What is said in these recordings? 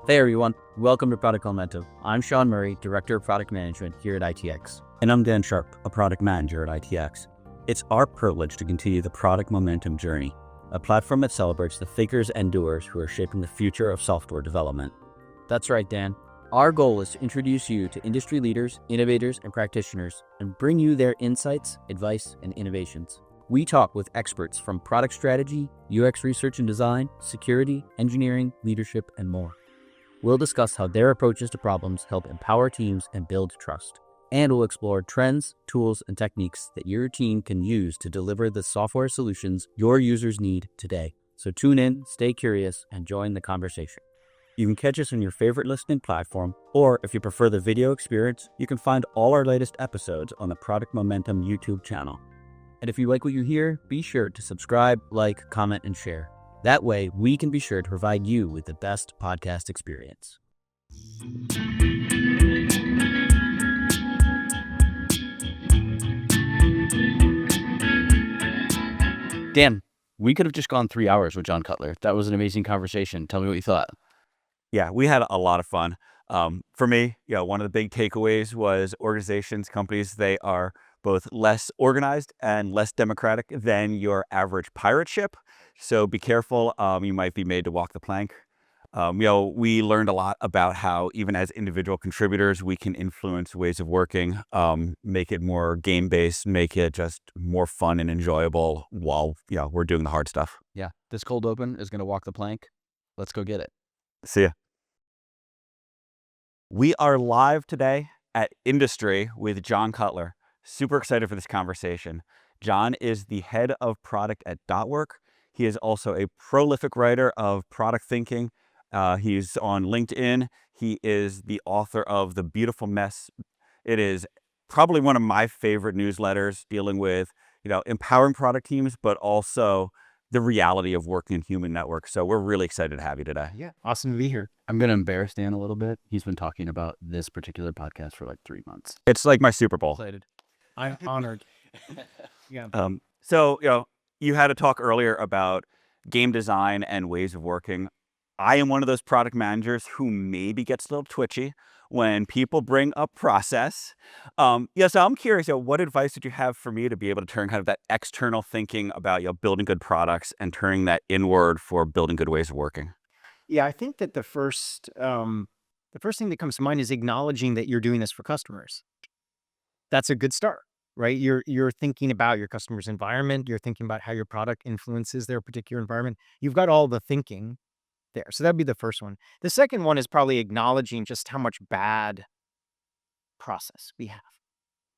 Hey everyone, welcome to Product Momentum. I'm Sean Murray, Director of Product Management here at ITX. And I'm Dan Sharp, a Product Manager at ITX. It's our privilege to continue the Product Momentum journey, a platform that celebrates the thinkers and doers who are shaping the future of software development. That's right, Dan. Our goal is to introduce you to industry leaders, innovators, and practitioners, and bring you their insights, advice, and innovations. We talk with experts from product strategy, UX research and design, security, engineering, leadership, and more. We'll discuss how their approaches to problems help empower teams and build trust. And we'll explore trends, tools, and techniques that your team can use to deliver the software solutions your users need today. So tune in, stay curious, and join the conversation. You can catch us on your favorite listening platform, or if you prefer the video experience, you can find all our latest episodes on the Product Momentum YouTube channel. And if you like what you hear, be sure to subscribe, like, comment, and share. That way, we can be sure to provide you with the best podcast experience. Dan, we could have just gone 3 hours with John Cutler. That was an amazing conversation. Tell me what you thought. Yeah, we had a lot of fun. For me, one of the big takeaways was organizations, companies, they are both less organized and less democratic than your average pirate ship. So be careful. You might be made to walk the plank. We learned a lot about how even as individual contributors, we can influence ways of working, make it more game-based, make it just more fun and enjoyable while we're doing the hard stuff. Yeah, this cold open is going to walk the plank. Let's go get it. See ya. We are live today at Industry with John Cutler. Super excited for this conversation. John is the head of product at Dotwork. He is also a prolific writer of product thinking. He's on LinkedIn. He is the author of The Beautiful Mess. It is probably one of my favorite newsletters dealing with, empowering product teams, but also the reality of working in human networks. So we're really excited to have you today. Yeah, awesome to be here. I'm going to embarrass Dan a little bit. He's been talking about this particular podcast for like 3 months. It's like my Super Bowl. Excited. I'm honored. Yeah. So, you had a talk earlier about game design and ways of working. I am one of those product managers who maybe gets a little twitchy when people bring up process. So I'm curious, what advice would you have for me to be able to turn kind of that external thinking about, building good products and turning that inward for building good ways of working? Yeah, I think that the first thing that comes to mind is acknowledging that you're doing this for customers. That's a good start, right? You're thinking about your customer's environment. You're thinking about how your product influences their particular environment. You've got all the thinking there. So that'd be the first one. The second one is probably acknowledging just how much bad process we have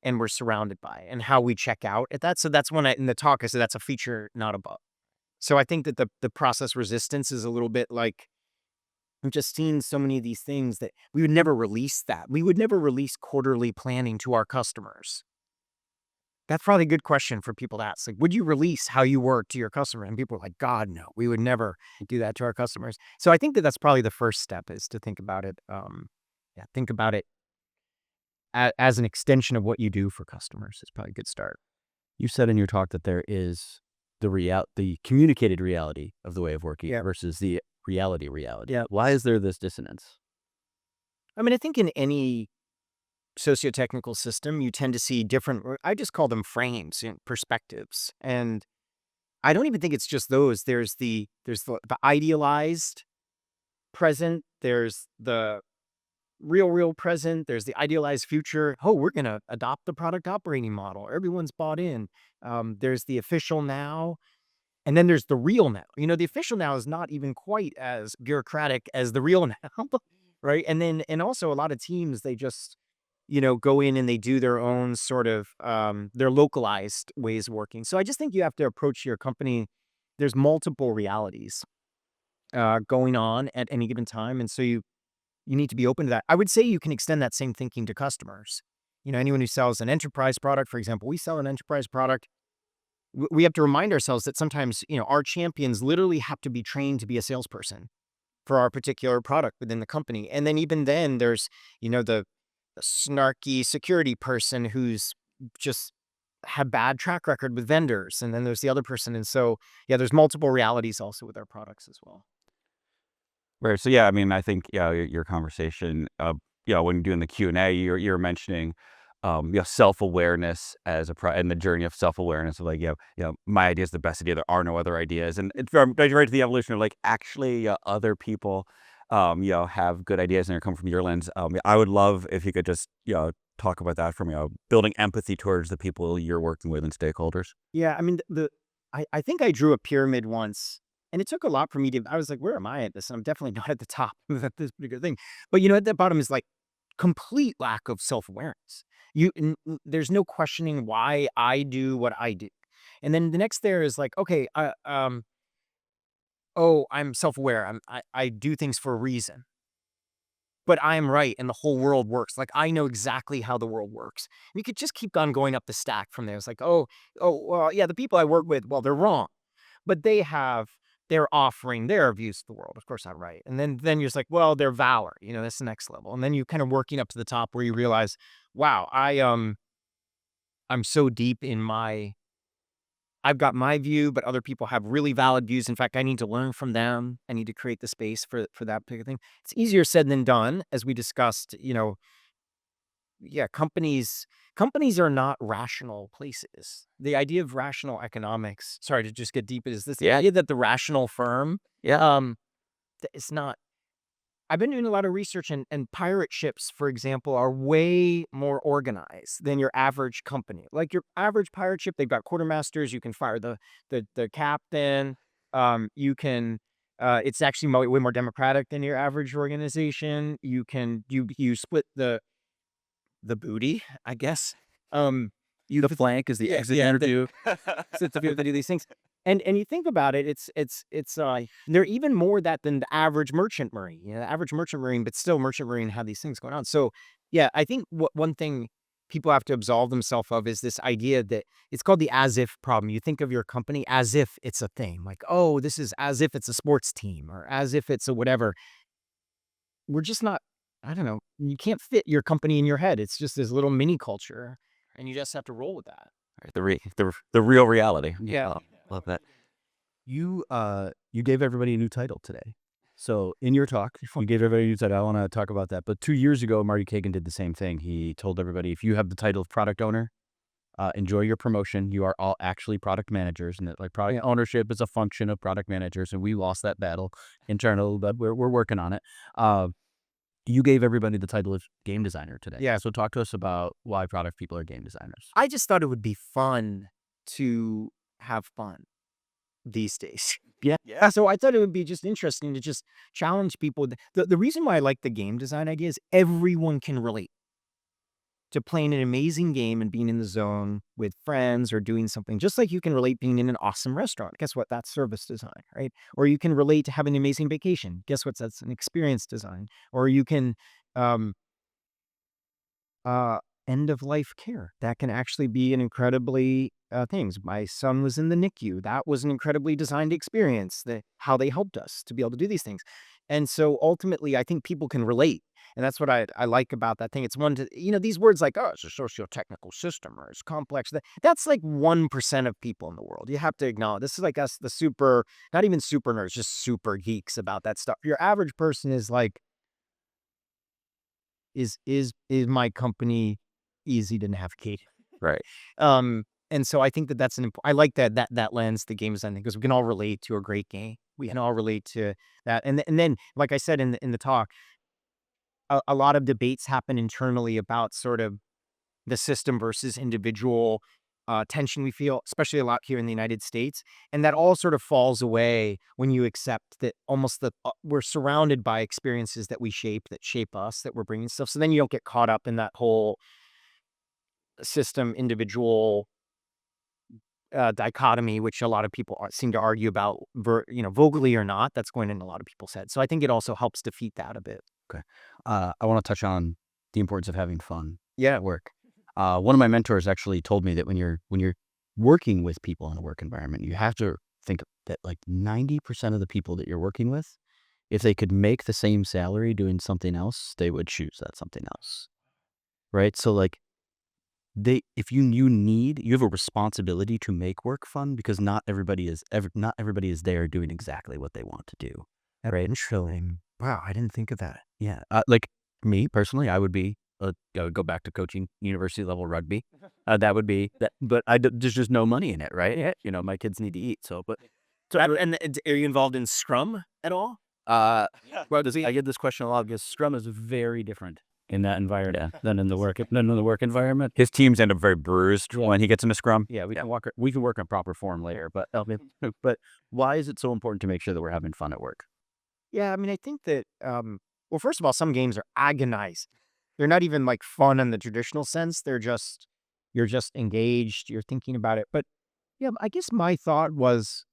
and we're surrounded by and how we check out at that. So that's when in the talk, I said that's a feature, not a bug. So I think that the process resistance is a little bit like, I'm just seeing so many of these things that we would never release that. We would never release quarterly planning to our customers. That's probably a good question for people to ask. Like, would you release how you work to your customer? And people are like, God, no, we would never do that to our customers. So I think that that's probably the first step is to think about it. Think about it as an extension of what you do for customers. It's probably a good start. You said in your talk that there is the communicated reality of the way of working versus the reality. Yeah. Why is there this dissonance? I mean, I think in any socio-technical system, you tend to see different, I just call them frames, perspectives. And I don't even think it's just those. There's the idealized present. There's the real present. There's the idealized future. Oh, we're going to adopt the product operating model. Everyone's bought in. There's the official now. And then there's the real now. The official now is not even quite as bureaucratic as the real now, right? And also a lot of teams, they just, go in and they do their own sort of, their localized ways of working. So I just think you have to approach your company. There's multiple realities going on at any given time. And so you need to be open to that. I would say you can extend that same thinking to customers. Anyone who sells an enterprise product, for example, we sell an enterprise product. We have to remind ourselves that sometimes, our champions literally have to be trained to be a salesperson for our particular product within the company. And then even then there's, the snarky security person who's just had bad track record with vendors. And then there's the other person. And so, there's multiple realities also with our products as well. Right. So yeah, I mean, I think your conversation, when you're doing the Q&A, you're mentioning, self-awareness as and the journey of self-awareness of like, my idea is the best idea. There are no other ideas, and it's right to the evolution of like actually other people, have good ideas and they come from your lens. I would love if you could just talk about that from building empathy towards the people you're working with and stakeholders. Yeah, I mean, I think I drew a pyramid once, and it took a lot for me to. I was like, where am I at this? And I'm definitely not at the top of this particular thing. But at the bottom is like complete lack of self awareness. There's no questioning why I do what I do, and then the next there is like, okay, oh, I'm self aware. I do things for a reason. But I'm right, and the whole world works. Like, I know exactly how the world works. And you could just keep on going up the stack from there. It's like, well, yeah, the people I work with, well, they're wrong, but they're offering their views to the world. Of course, I'm right. And then you're just like, well, their valor, that's the next level. And then you kind of working up to the top where you realize, wow, I'm so deep in I've got my view, but other people have really valid views. In fact, I need to learn from them. I need to create the space for that particular thing. It's easier said than done, as we discussed. Yeah, companies are not rational places. The idea of rational economics. Sorry to just get deep. Is this the idea that the rational firm? Yeah. It's not. I've been doing a lot of research, and pirate ships, for example, are way more organized than your average company. Like your average pirate ship, they've got quartermasters. You can fire the captain. You can. It's actually way more democratic than your average organization. You split the booty, I guess. The flank is the exit interview. Sits of people that do these things. And you think about it, they're even more that than the average merchant marine. The average merchant marine, but still merchant marine have these things going on. So yeah, I think one thing people have to absolve themselves of is this idea that it's called the as if problem. You think of your company as if it's a thing, like, oh, this is as if it's a sports team or as if it's a whatever. We're just not, I don't know, you can't fit your company in your head. It's just this little mini culture, and you just have to roll with that. Right, the real reality. Yeah. Love that. You gave everybody a new title today. So in your talk, you gave everybody a new title. I want to talk about that. But 2 years ago, Marty Kagan did the same thing. He told everybody, if you have the title of product owner, enjoy your promotion. You are all actually product managers, and that like product ownership is a function of product managers. And we lost that battle internal, but we're working on it. You gave everybody the title of game designer today. Yeah. So talk to us about why product people are game designers. I just thought it would be fun to have fun these days. Yeah. So I thought it would be just interesting to just challenge people. The reason why I like the game design idea is everyone can relate to playing an amazing game and being in the zone with friends or doing something, just like you can relate being in an awesome restaurant. Guess what? That's service design, right? Or you can relate to having an amazing vacation. Guess what? That's an experience design. Or you can um, end of life care. That can actually be an incredibly things. My son was in the NICU. That was an incredibly designed experience. How they helped us to be able to do these things. And so ultimately, I think people can relate. And that's what I like about that thing. It's one to, these words like, oh, it's a socio-technical system or it's complex. That's like 1% of people in the world. You have to acknowledge this is like us, the super, not even super nerds, just super geeks about that stuff. Your average person is like, is my company easy to navigate? Right. And so I think that's I like that lens, the game design thing, because we can all relate to a great game. We can all relate to that. And then, like I said in the talk, a lot of debates happen internally about sort of the system versus individual tension we feel, especially a lot here in the United States. And that all sort of falls away when you accept that almost we're surrounded by experiences that shape us, that we're bringing stuff. So then you don't get caught up in that whole system individual dichotomy, which a lot of people seem to argue about, vocally or not. That's going in a lot of people's heads. So I think it also helps defeat that a bit. Okay. I want to touch on the importance of having fun Yeah. at work. One of my mentors actually told me that when you're working with people in a work environment, you have to think that like 90% of the people that you're working with, if they could make the same salary doing something else, they would choose that something else. Right? So like if you have a responsibility to make work fun because not everybody is there doing exactly what they want to do. Right? Wow, I didn't think of that. Yeah. Like me personally, I would be, go back to coaching university level rugby. That would be that, but there's just no money in it, right? Yeah. My kids need to eat. And are you involved in Scrum at all? Uh, well, I get this question a lot because Scrum is very different in that environment than in the work environment. His teams end up very bruised Yeah. when he gets into Scrum. Yeah, we can work on proper form later, but but why is it so important to make sure that we're having fun at work? Yeah, I mean, I think that, well, first of all, some games are agonizing. They're not even like fun in the traditional sense. You're just engaged, you're thinking about it. But yeah, I guess my thought was,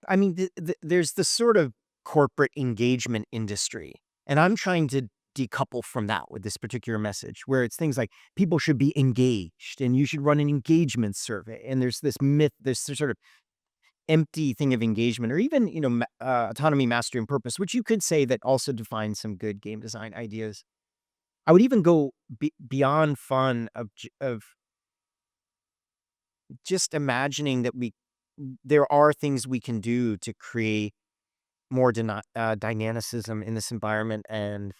I mean, there's this sort of corporate engagement industry, and I'm trying to decouple from that with this particular message, where it's things like people should be engaged and you should run an engagement survey. And there's this myth, this sort of empty thing of engagement, or even, autonomy, mastery, and purpose, which you could say that also defines some good game design ideas. I would even go beyond fun of just imagining that there are things we can do to create more dynamicism in this environment, and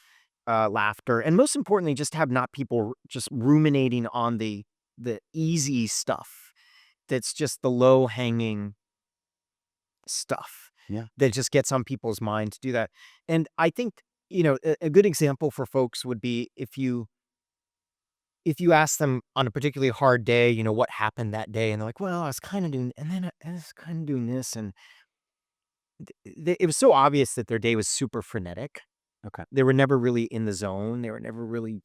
laughter, and most importantly, just have not people just ruminating on the easy stuff. That's just the low hanging stuff Yeah. that just gets on people's mind to do that. And I think, a good example for folks would be if you ask them on a particularly hard day, what happened that day, and they're like, well, I was kind of doing, and then I was kind of doing this, and it was so obvious that their day was super frenetic. Okay. They were never really in the zone. They were never really,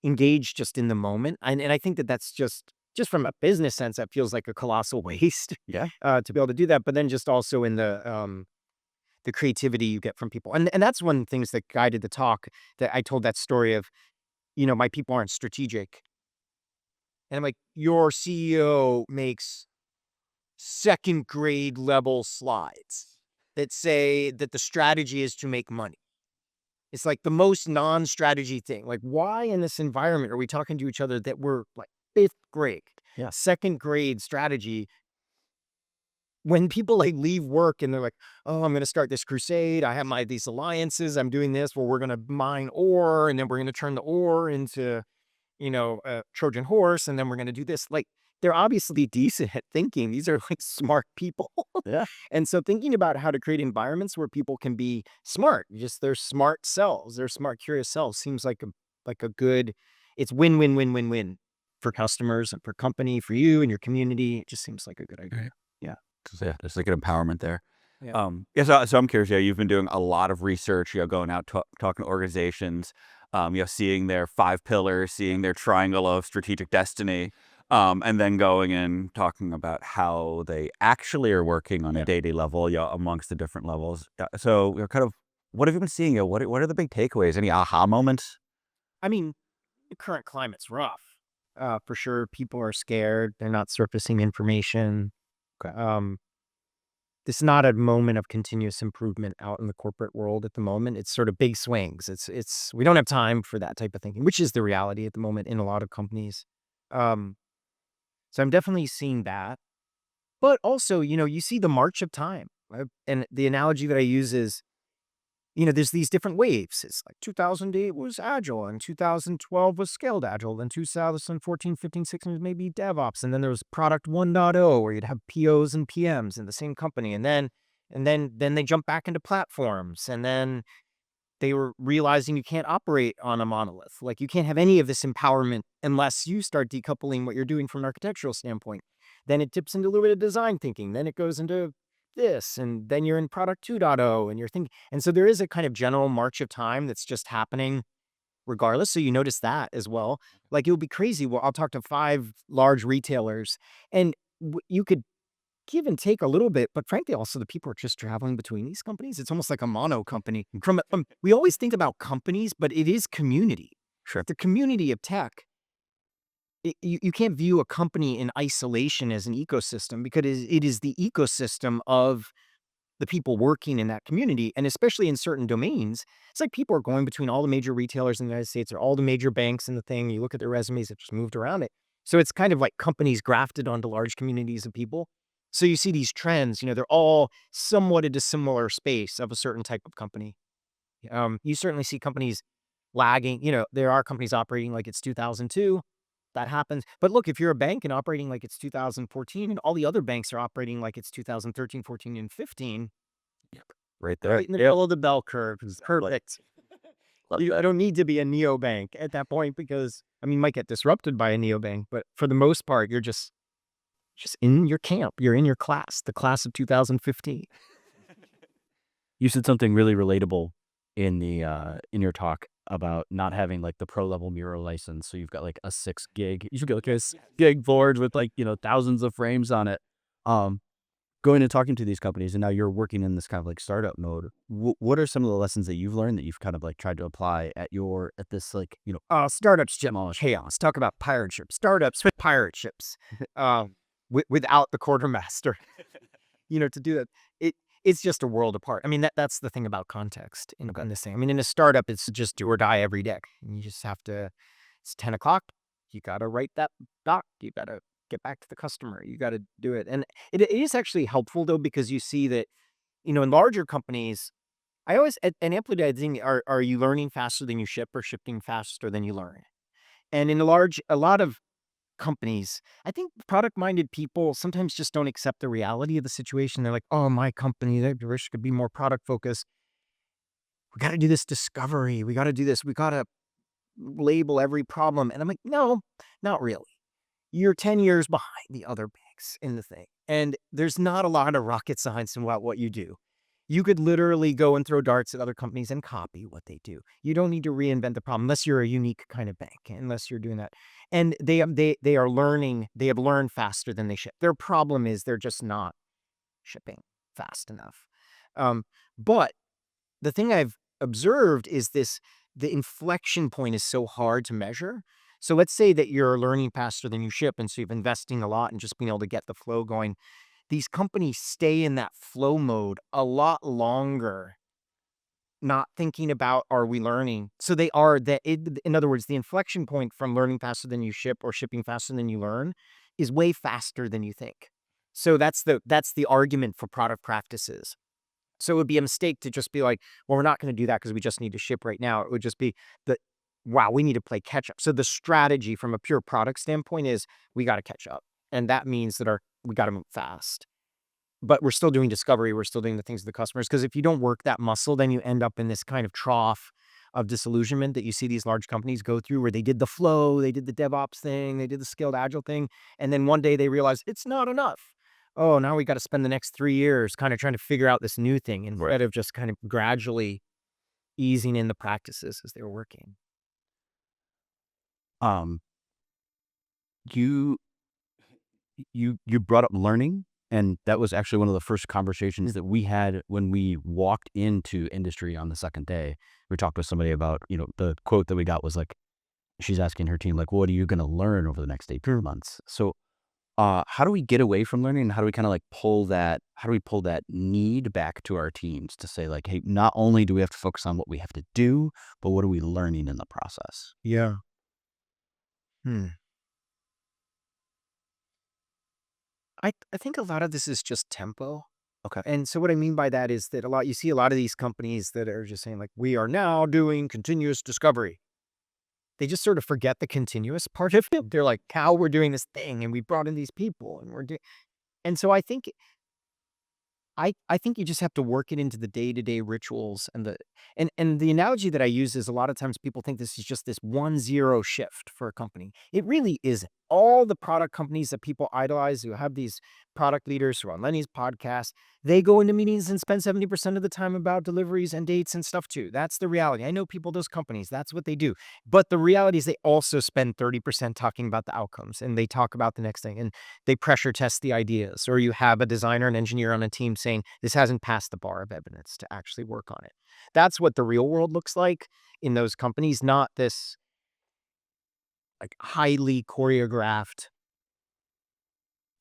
engaged just in the moment. And I think that that's just from a business sense, that feels like a colossal waste, Yeah. to be able to do that. But then just also in the creativity you get from people. And that's one of the things that guided the talk, that I told that story of, my people aren't strategic. And I'm like, your CEO makes second grade level slides that say that the strategy is to make money. It's like the most non-strategy thing. Like, why in this environment are we talking to each other that we're like fifth grade, Yeah. second grade strategy, when people like leave work and they're like, oh, I'm going to start this crusade. I have these alliances. I'm doing this where we're going to mine ore, and then we're going to turn the ore into, a Trojan horse. And then we're going to do this. Like, they're obviously decent at thinking. These are like smart people. Yeah. And so thinking about how to create environments where people can be smart, just their smart selves, their smart, curious selves, seems like a good, it's win, win, win, win, win for customers and for company, for you and your community. It just seems like a good idea. Right. Yeah. Yeah, there's like an empowerment there. Yeah. Yeah, so I'm curious. Yeah, you've been doing a lot of research. Going out talking to organizations. Seeing their 5 pillars, seeing their triangle of strategic destiny, and then going and talking about how they actually are working on a daily level. Amongst the different levels. So, kind of, what have you been seeing? What are the big takeaways? Any aha moments? I mean, the current climate's rough. For sure, people are scared. They're not surfacing information. Okay. This is not a moment of continuous improvement out in the corporate world at the moment. It's sort of big swings. We don't have time for that type of thinking, which is the reality at the moment in a lot of companies. Um, so I'm definitely seeing that. But also, you see the march of time. And the analogy that I use is, there's these different waves. It's like 2008 was agile, and 2012 was scaled agile, and 2014, 15, 16 was maybe DevOps, and then there was product 1.0 where you'd have POs and PMs in the same company, and then they jump back into platforms, and then they were realizing you can't operate on a monolith. Like, you can't have any of this empowerment unless you start decoupling what you're doing from an architectural standpoint. Then it tips into a little bit of design thinking. Then it goes into this, and then you're in product 2.0 and you're thinking. And so there is a kind of general march of time that's just happening regardless. So you notice that as well. Like, it would be crazy. Well, I'll talk to 5 large retailers, and you could give and take a little bit, but frankly, also the people are just traveling between these companies. It's almost like a mono company. We always think about companies, but it is community. Sure. The community of tech. You can't view a company in isolation as an ecosystem, because it is the ecosystem of the people working in that community, and especially in certain domains. It's like people are going between all the major retailers in the United States, or all the major banks in the thing. You look at their resumes, they've just moved around it. So it's kind of like companies grafted onto large communities of people. So you see these trends, they're all somewhat a dissimilar space of a certain type of company. You certainly see companies lagging. There are companies operating like it's 2002. That happens. But look, if you're a bank and operating like it's 2014 and all the other banks are operating like it's 2013, 14, and 15, Right there. right in the Yep. middle of the bell curve. Perfect. I don't need to be a neobank at that point because, you might get disrupted by a neobank, but for the most part, you're just in your camp. You're in your class, the class of 2015. You said something really relatable in your talk about not having like the pro level Miro license. So you've got like a 6 gig. You should get like a 6 gig board with like, thousands of frames on it. Going and talking to these companies, and now you're working in this kind of like startup mode. What are some of the lessons that you've learned that you've kind of like tried to apply at this like, Startups just demolish? chaos. Talk about pirate ships. Startups with pirate ships, without the quartermaster. To do that, it's just a world apart. That's the thing about context in this thing. In a startup, it's just do or die every day. And you just have to. It's 10 o'clock. You got to write that doc. You got to get back to the customer. You got to do it, and it is actually helpful though because you see that in larger companies. I always at Amplitude, I think, are you learning faster than you ship or shipping faster than you learn? And in a lot of companies, I think product-minded people sometimes just don't accept the reality of the situation. They're like, "Oh, my company, they wish could be more product focused. We got to do this discovery. We got to do this. We got to label every problem." And I'm like, "No, not really. You're 10 years behind the other banks in the thing. And there's not a lot of rocket science in what you do. You could literally go and throw darts at other companies and copy what they do. You don't need to reinvent the problem unless you're a unique kind of bank, unless you're doing that. And they are learning, they have learned faster than they ship. Their problem is they're just not shipping fast enough. But the thing I've observed is the inflection point is so hard to measure. So let's say that you're learning faster than you ship, and so you're investing a lot and just being able to get the flow going. These companies stay in that flow mode a lot longer, not thinking about are we learning. So they are that. In other words, the inflection point from learning faster than you ship or shipping faster than you learn is way faster than you think. So that's the argument for product practices. So it would be a mistake to just be like, well, we're not going to do that because we just need to ship right now. It would just be that, wow, we need to play catch up. So the strategy from a pure product standpoint is we got to catch up. And that means that we got to move fast. But we're still doing discovery. We're still doing the things to the customers. Because if you don't work that muscle, then you end up in this kind of trough of disillusionment that you see these large companies go through where they did the flow, they did the DevOps thing, they did the scaled agile thing. And then one day they realize it's not enough. Oh, now we got to spend the next 3 years kind of trying to figure out this new thing instead of just kind of gradually easing in the practices as they were working. Um, you you brought up learning, and that was actually one of the first conversations that we had when we walked into industry on the second day. We talked with somebody about, the quote that we got was like, she's asking her team, like, what are you going to learn over the next 18 months? So how do we get away from learning, and how do we kind of like pull that need back to our teams to say like, hey, not only do we have to focus on what we have to do, but what are we learning in the process? Yeah. I think a lot of this is just tempo. Okay. And so what I mean by that is that you see a lot of these companies that are just saying like, we are now doing continuous discovery. They just sort of forget the continuous part of it. They're like, how we're doing this thing and we brought in these people and we're doing. And so I think you just have to work it into the day-to-day rituals and the analogy that I use is a lot of times people think this is just this 1-0 shift for a company. It really isn't. All the product companies that people idolize who have these product leaders who are on Lenny's podcast, they go into meetings and spend 70% of the time about deliveries and dates and stuff too. That's the reality. I know people, those companies, that's what they do. But the reality is they also spend 30% talking about the outcomes and they talk about the next thing and they pressure test the ideas. Or you have a designer and engineer on a team saying, this hasn't passed the bar of evidence to actually work on it. That's what the real world looks like in those companies, not this like highly choreographed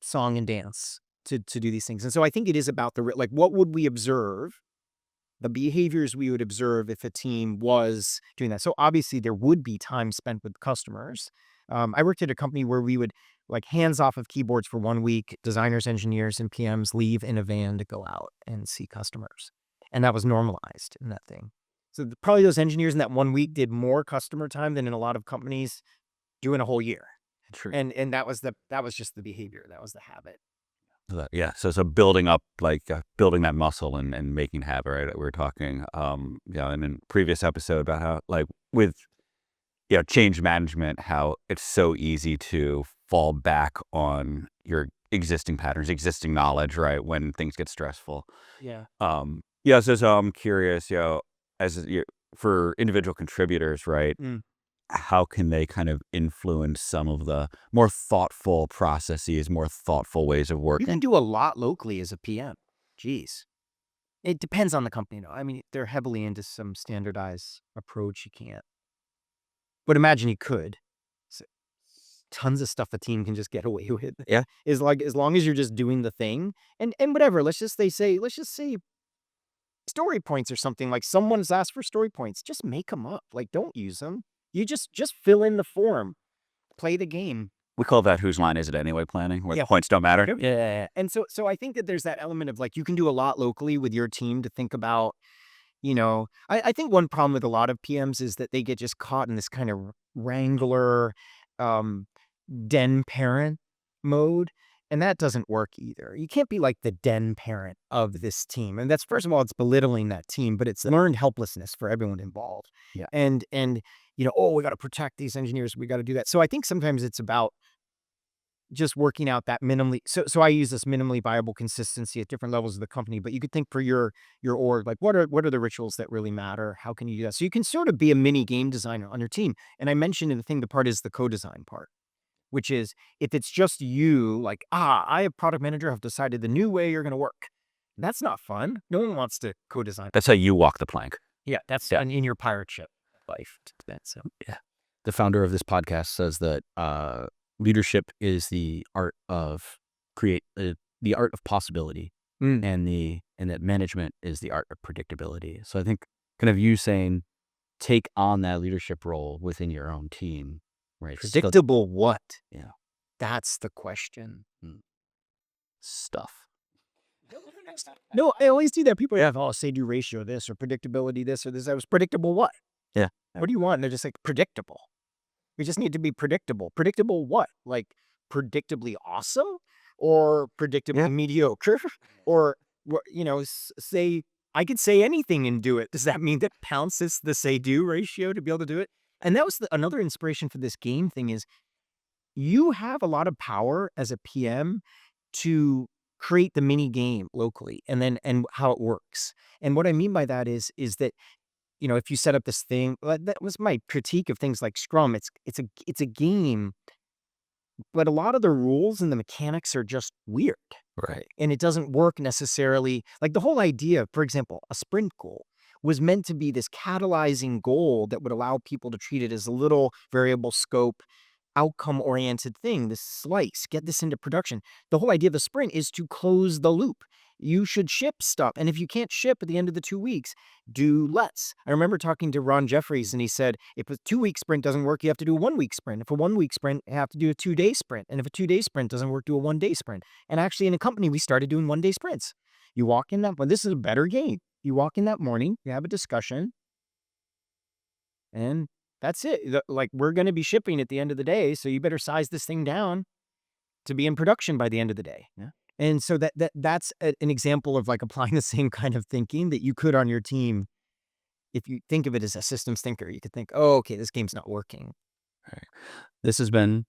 song and dance to do these things. And so I think it is about like, what would we observe? The behaviors we would observe if a team was doing that. So obviously there would be time spent with customers. I worked at a company where we would like hands off of keyboards for 1 week. Designers, engineers, and PMs leave in a van to go out and see customers. And that was normalized in that thing. So probably those engineers in that 1 week did more customer time than in a lot of companies do in a whole year. True. And that was just the behavior. That was the habit. Yeah. So building up, building that muscle and making habit, right? We were talking, in a previous episode about how, like, with, change management, how it's so easy to fall back on your existing patterns, existing knowledge, right? When things get stressful. Yeah. So I'm curious, for individual contributors, right? Mm. How can they kind of influence some of the more thoughtful processes, more thoughtful ways of You working? can do a lot locally as a PM. Jeez. It depends on the company, though. I mean, they're heavily into some standardized approach. You can't. But imagine you could. So, tons of stuff a team can just get away with. Yeah. Is like as long as you're just doing the thing and whatever. Let's just say story points or something. Like someone's asked for story points. Just make them up. Like don't use them. You just fill in the form. Play the game. We call that whose line is it anyway planning, where Yeah. the points don't matter. Yeah. And so I think that there's that element of like you can do a lot locally with your team to think about, I think one problem with a lot of PMs is that they get just caught in this kind of wrangler, um, den parent mode. And that doesn't work either. You can't be like the den parent of this team. And that's, first of all, it's belittling that team, but it's learned helplessness for everyone involved. Yeah. And oh, we got to protect these engineers. We got to do that. So I think sometimes it's about just working out that minimally. So I use this minimally viable consistency at different levels of the company, but you could think for your org, like what are the rituals that really matter? How can you do that? So you can sort of be a mini game designer on your team. And I mentioned in the part is the co-design part, which is if it's just you, like, I have product manager have decided the new way you're going to work. That's not fun. No one wants to co-design. That's how you walk the plank. Yeah, that's Yeah. in your pirate ship life. So Yeah. The founder of this podcast says that leadership is the art of the art of possibility, and that management is the art of predictability. So I think kind of you saying take on that leadership role within your own team, right? predictable what? Yeah. That's the question. Stuff. No, I always do that. People have, say-do ratio this or predictability this or this. I was predictable what? Yeah. What do you want? And they're just like, predictable. We just need to be predictable. Predictable what? Like predictably awesome or predictably mediocre? Or, say, I could say anything and do it. Does that mean that pounce is the say-do ratio to be able to do it? And that was another inspiration for this game thing is you have a lot of power as a PM to create the mini game locally and how it works. And what I mean by that is that, if you set up this thing, that was my critique of things like Scrum. It's a game, but a lot of the rules and the mechanics are just weird. Right. And it doesn't work necessarily. Like the whole idea, for example, a sprint goal was meant to be this catalyzing goal that would allow people to treat it as a little variable scope, outcome-oriented thing, this slice, get this into production. The whole idea of the sprint is to close the loop. You should ship stuff. And if you can't ship at the end of the 2 weeks, do less. I remember talking to Ron Jeffries, and he said, if a 2-week sprint doesn't work, you have to do a 1-week sprint. If a 1-week sprint, you have to do a 2-day sprint. And if a 2-day sprint doesn't work, do a 1-day sprint. And actually, in a company, we started doing 1-day sprints. You walk in this is a better game. You walk in that morning, you have a discussion, and that's it. Like, we're going to be shipping at the end of the day, so you better size this thing down to be in production by the end of the day. Yeah. And so that's an example of like applying the same kind of thinking that you could on your team. If you think of it as a systems thinker, you could think, oh, okay, this game's not working. Right. This has been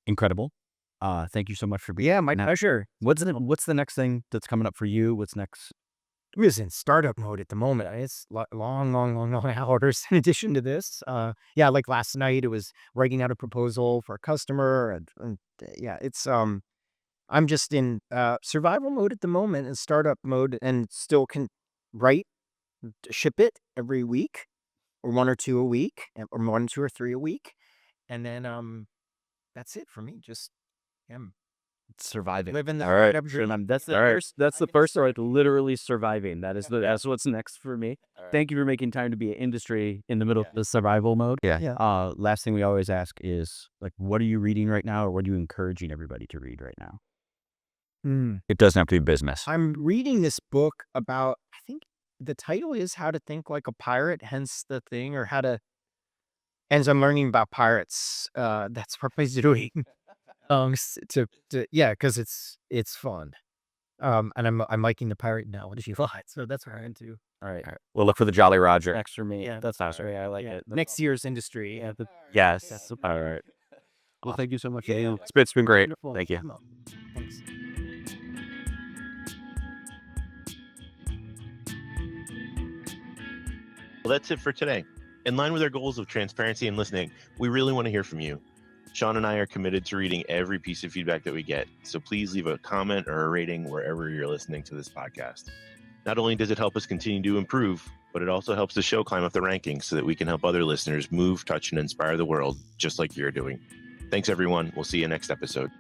incredible. Thank you so much for being Yeah, my pleasure. What's the next thing that's coming up for you? What's next? It was in startup mode at the moment. It's long hours in addition to this. Like last night, it was writing out a proposal for a customer. And it's I'm just in survival mode at the moment and startup mode, and still can write, ship it every week, or 1 or 2 a week, or 1, 2, or 3 a week, and then that's it for me. Just surviving. Living the All right. That's the All right. first. That's the first. Right, literally surviving. That's what's next for me. Thank you for making time to be an industry in the middle of the survival mode. Yeah. Last thing we always ask is, like, what are you reading right now, or what are you encouraging everybody to read right now? It doesn't have to be business. I'm reading this book about, I think the title is How to Think Like a Pirate, hence the thing, or how to, as I'm learning about pirates, that's what I'm doing. Yeah, because it's fun. And I'm liking the pirate now. What did you like? So that's what I'm into. All right. We'll look for the Jolly Roger. Next for me. Yeah. That's awesome. I like it. Next year's industry. Yeah. Yes. All right. Well, thank you so much. It's been great. Wonderful. Thank you. Thanks. Well, that's it for today. In line with our goals of transparency and listening, we really want to hear from you. Sean and I are committed to reading every piece of feedback that we get, so please leave a comment or a rating wherever you're listening to this podcast. Not only does it help us continue to improve, but it also helps the show climb up the rankings so that we can help other listeners move, touch, and inspire the world, just like you're doing. Thanks, everyone. We'll see you next episode.